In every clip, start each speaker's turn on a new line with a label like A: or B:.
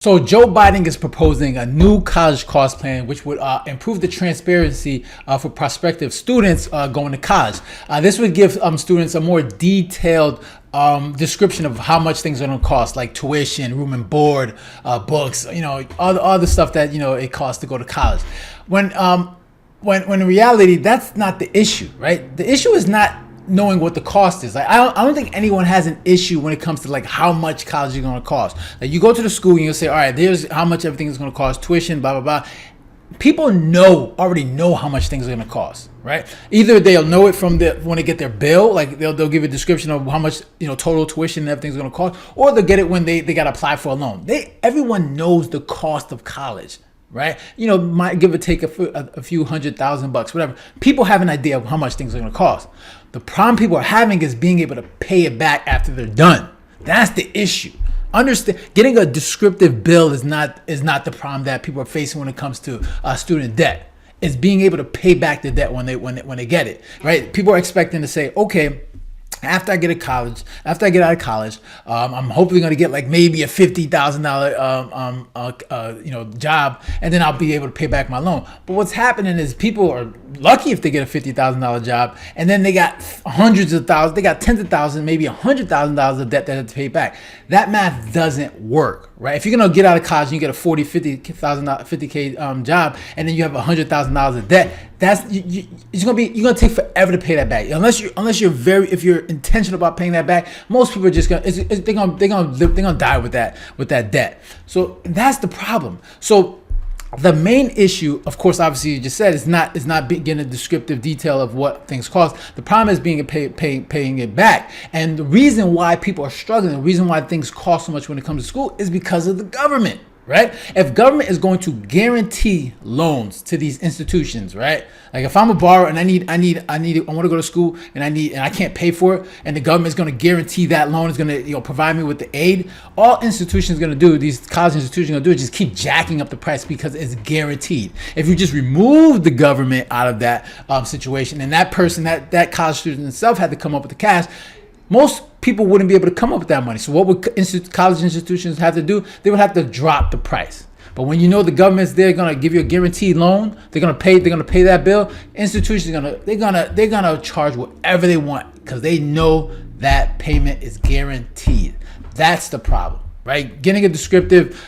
A: So Joe Biden is proposing a new college cost plan, which would improve the transparency for prospective students going to college. This would give students a more detailed description of how much things are going to cost, like tuition, room and board, books, all the stuff that it costs to go to college. When in reality, that's not the issue, right? The issue is not knowing what the cost is. Like, I don't think anyone has an issue when it comes to like how much college is going to cost. Like, you go to the school and you'll say, all right, there's how much everything is going to cost, tuition, blah, blah, blah. People already know how much things are going to cost, right? Either they'll know it from when they get their bill, like they'll give a description of how much total tuition and everything's going to cost, or they'll get it when they got to apply for a loan. Everyone knows the cost of college, right? Might give or take a few $100,000, whatever. People have an idea of how much things are going to cost. The problem people are having is being able to pay it back after they're done. That's the issue. Understand, getting a descriptive bill is not the problem that people are facing when it comes to student debt. It's being able to pay back the debt when they get it, right? People are expecting to say, okay, after I get out of college, I'm hopefully going to get like maybe a $50,000 job, and then I'll be able to pay back my loan. But what's happening is people are lucky if they get a $50,000 job, and then they got hundreds of thousands, they got tens of thousands, maybe $100,000 of debt that they have to pay back. That math doesn't work, right? If you're going to get out of college and you get a $50K job, and then you have $100,000 of debt, you're gonna take forever to pay that back. If you're intentional about paying that back, most people are just gonna die with that debt. So that's the problem. So the main issue, of course, obviously you just said, is not getting a descriptive detail of what things cost. The problem is paying it back. And the reason why people are struggling, the reason why things cost so much when it comes to school, is because of the government. Right? If government is going to guarantee loans to these institutions, right? Like if I'm a borrower and I want to go to school and I can't pay for it, and the government is going to guarantee that loan, is going to provide me with the aid, all institutions are going to do, these college institutions are going to do, is just keep jacking up the price because it's guaranteed. If you just remove the government out of that situation, and that person, that college student itself had to come up with the cash, most people wouldn't be able to come up with that money. So what would college institutions have to do? They would have to drop the price. But when the government's there, going to give you a guaranteed loan, they're going to pay that bill. Institutions they're gonna charge whatever they want because they know that payment is guaranteed. That's the problem, right? Getting a descriptive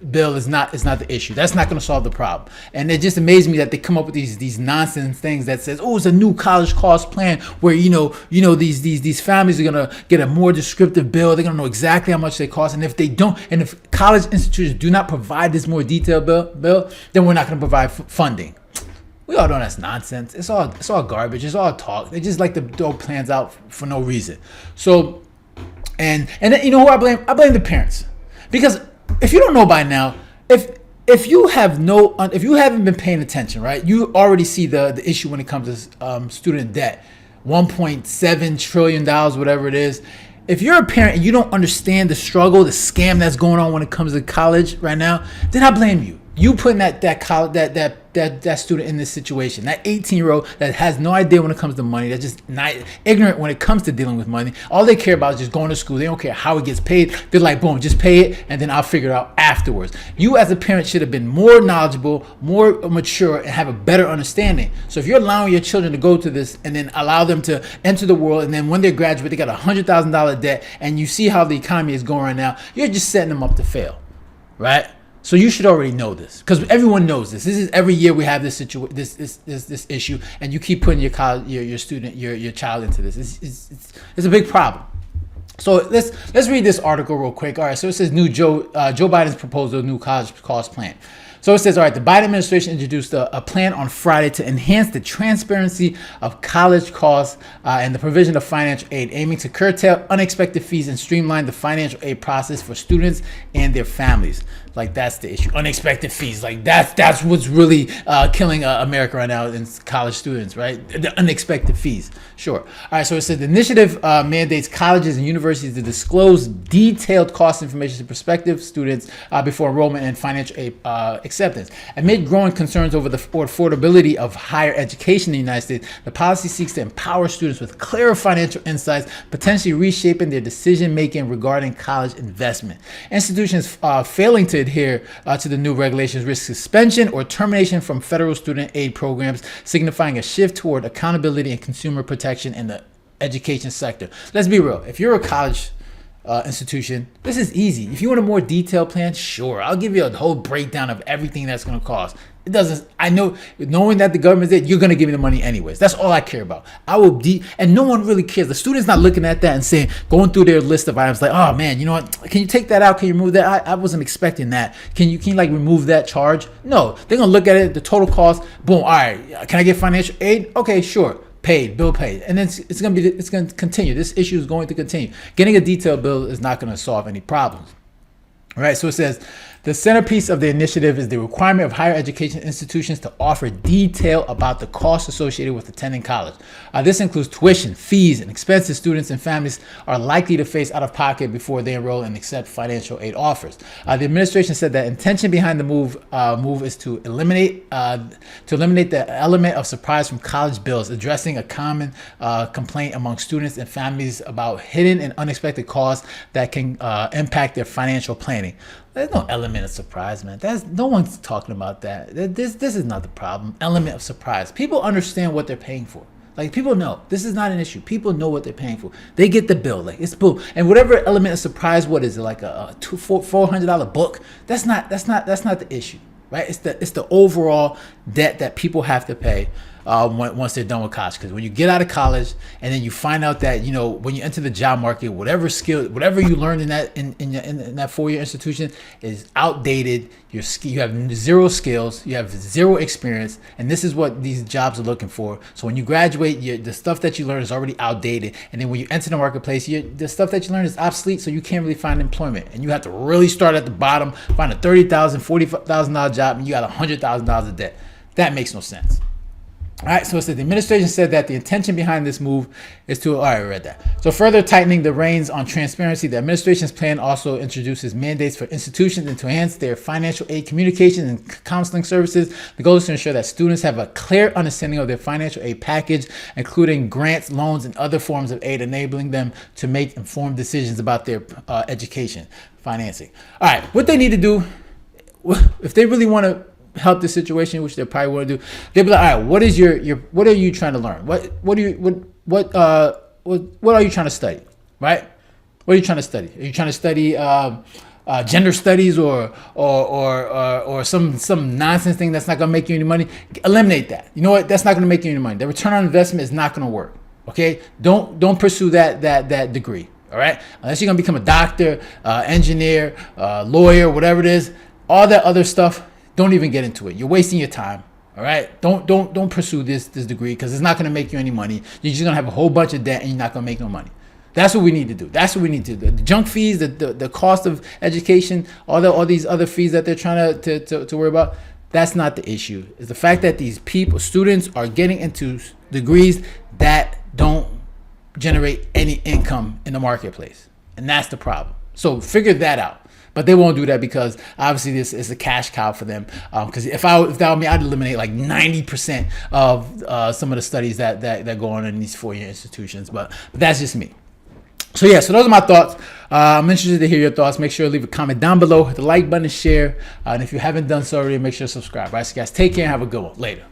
A: bill is not the issue. That's not going to solve the problem. And it just amazed me that they come up with these nonsense things that says, oh, it's a new college cost plan where these families are going to get a more descriptive bill. They're going to know exactly how much they cost. And if they don't, and if college institutions do not provide this more detailed bill, then we're not going to provide funding. We all know that's nonsense. It's all garbage. It's all talk. They just like to throw plans out for no reason. So, and then, who I blame? I blame the parents, because if you don't know by now, if you haven't been paying attention, right, you already see the issue when it comes to student debt, $1.7 trillion, whatever it is. If you're a parent and you don't understand the struggle, the scam that's going on when it comes to college right now, then I blame you. You putting that student in this situation, that 18-year-old that has no idea when it comes to money, that's just not ignorant when it comes to dealing with money. All they care about is just going to school. They don't care how it gets paid. They're like, boom, just pay it, and then I'll figure it out afterwards. You as a parent should have been more knowledgeable, more mature, and have a better understanding. So if you're allowing your children to go to this and then allow them to enter the world, and then when they graduate, they got $100,000 debt, and you see how the economy is going right now, you're just setting them up to fail, right? So you should already know this, because everyone knows this. This is every year we have this issue, and you keep putting your child into this. It's a big problem. So let's read this article real quick. All right. So it says Joe Biden's proposal of new college cost plan. So it says, all right, the Biden administration introduced a plan on Friday to enhance the transparency of college costs and the provision of financial aid, aiming to curtail unexpected fees and streamline the financial aid process for students and their families. Like, that's the issue. Unexpected fees. Like, that's what's really killing America right now in college students, right? The unexpected fees. Sure. All right. So it says the initiative mandates colleges and universities to disclose detailed cost information to prospective students before enrollment and financial aid acceptance. Amid growing concerns over the affordability of higher education in the United States, the policy seeks to empower students with clearer financial insights, potentially reshaping their decision-making regarding college investment. Institutions failing to adhere to the new regulations risk suspension or termination from federal student aid programs, signifying a shift toward accountability and consumer protection in the education sector. Let's be real. If you're a college institution, this is easy. If you want a more detailed plan, sure, I'll give you a whole breakdown of everything that's going to cost. It doesn't. I know, knowing that the government's there, you're going to give me the money anyways. That's all I care about. I will and no one really cares. The student's not looking at that and saying, going through their list of items, like, oh man, you know what? Can you take that out? Can you remove that? I wasn't expecting that. Can you like remove that charge? No, they're going to look at it, the total cost. Boom. All right. Can I get financial aid? Okay, sure. Paid, bill paid, and then it's going to continue. This issue is going to continue. Getting a detailed bill is not going to solve any problems. All right, so it says the centerpiece of the initiative is the requirement of higher education institutions to offer detail about the costs associated with attending college. This includes tuition, fees, and expenses students and families are likely to face out of pocket before they enroll and accept financial aid offers. The administration said that intention behind the move is to eliminate the element of surprise from college bills, addressing a common complaint among students and families about hidden and unexpected costs that can impact their financial planning. There's no element of surprise, man. No one's talking about that. This is not the problem. Element of surprise. People understand what they're paying for. Like, people know this is not an issue. People know what they're paying for. They get the bill. Like, it's boom. And whatever element of surprise, what is it, like a $400 book? That's not the issue, right? It's the overall debt that people have to pay once they're done with college. Because when you get out of college and then you find out that, you know, when you enter the job market, whatever you learned in that that 4-year institution is outdated. You have zero skills, you have zero experience, and this is what these jobs are looking for. So when you graduate, the stuff that you learn is already outdated, and then when you enter the marketplace, the stuff that you learn is obsolete, so you can't really find employment, and you have to really start at the bottom, find a $30,000, $40,000 job, and you got $100,000 of debt. That makes no sense. All right, so it said the administration said that the intention behind this move is to, all right, I read that. So further tightening the reins on transparency, the administration's plan also introduces mandates for institutions and to enhance their financial aid communication and counseling services. The goal is to ensure that students have a clear understanding of their financial aid package, including grants, loans, and other forms of aid, enabling them to make informed decisions about their education financing. All right, what they need to do, if they really want to help the situation, which they probably want to do, they'll be like, all right, what are you trying to learn? What are you trying to study? Right? What are you trying to study? Are you trying to study gender studies or some nonsense thing that's not going to make you any money? Eliminate that. You know what? That's not going to make you any money. The return on investment is not going to work. Okay? Don't pursue that degree. All right? Unless you're going to become a doctor, engineer, lawyer, whatever it is, all that other stuff, don't even get into it. You're wasting your time. All right. Don't pursue this degree, because it's not going to make you any money. You're just going to have a whole bunch of debt and you're not going to make no money. That's what we need to do. That's what we need to do. The junk fees, the cost of education, all these other fees that they're trying to worry about. That's not the issue. It's the fact that these students are getting into degrees that don't generate any income in the marketplace. And that's the problem. So figure that out. But they won't do that because obviously this is a cash cow for them. Because if that were me, I'd eliminate like 90% of some of the studies that go on in these 4-year institutions. But that's just me. So yeah, so those are my thoughts. I'm interested to hear your thoughts. Make sure to leave a comment down below, hit the like button, share. And if you haven't done so already, make sure to subscribe. All right, so guys, take care and have a good one. Later.